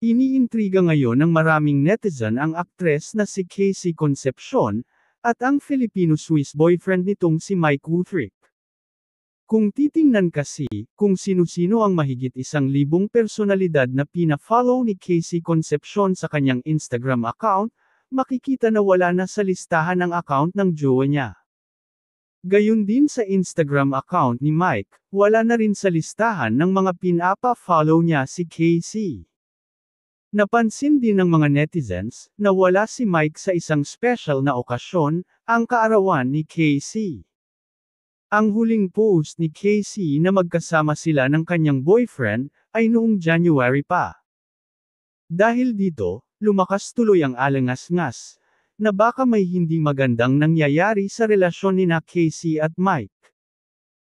Iniintriga ngayon ng maraming netizen ang aktres na si Casey Concepcion, at ang Filipino-Swiss boyfriend nitong si Mike Woothrick. Kung titingnan kasi, kung sino-sino ang mahigit 1,000 personalidad na pina-follow ni Casey Concepcion sa kanyang Instagram account, makikita na wala na sa listahan ang account ng jowa niya. Gayon din sa Instagram account ni Mike, wala na rin sa listahan ng mga pinapa-follow niya si Casey. Napansin din ng mga netizens, na wala si Mike sa isang special na okasyon, ang kaarawan ni Casey. Ang huling post ni Casey na magkasama sila ng kanyang boyfriend, ay noong January pa. Dahil dito, lumakas tuloy ang alangas-ngas, na baka may hindi magandang nangyayari sa relasyon nina Casey at Mike.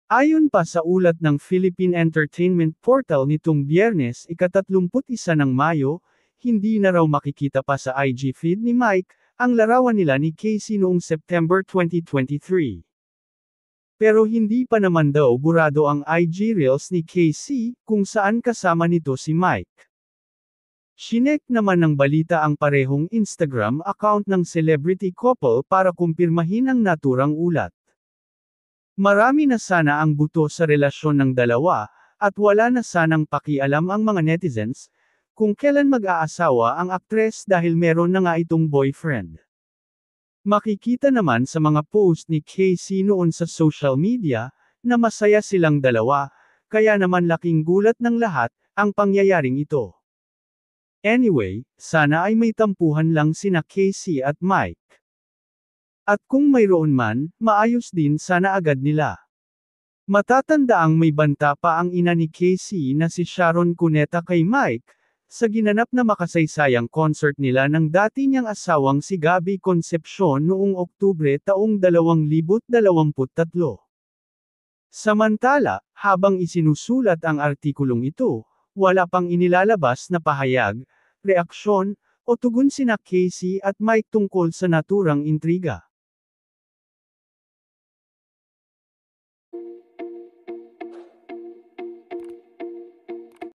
Ayon pa sa ulat ng Philippine Entertainment Portal nitong Biyernes ika-31 ng Mayo, hindi na raw makikita pa sa IG feed ni Mike, ang larawan nila ni Casey noong September 2023. Pero hindi pa naman daw burado ang IG Reels ni Casey, kung saan kasama nito si Mike. Shinek naman ng balita ang parehong Instagram account ng celebrity couple para kumpirmahin ang naturang ulat. Marami na sana ang buto sa relasyon ng dalawa, at wala na sanang pakialam ang mga netizens, kung kailan mag-aasawa ang aktres dahil meron na nga itong boyfriend. Makikita naman sa mga post ni Casey noon sa social media, na masaya silang dalawa, kaya naman laking gulat ng lahat, ang pangyayaring ito. Anyway, sana ay may tampuhan lang sina Casey at Mike. At kung mayroon man, maayos din sana agad nila. Matatandaang may banta pa ang ina ni Casey na si Sharon Cuneta kay Mike, sa ginanap na makasaysayang concert nila ng dati niyang asawang si Gabby Concepcion noong Oktubre taong 2023. Samantala, habang isinusulat ang artikulong ito, wala pang inilalabas na pahayag, reaksyon, o tugon sina Casey at Mike tungkol sa naturang intriga.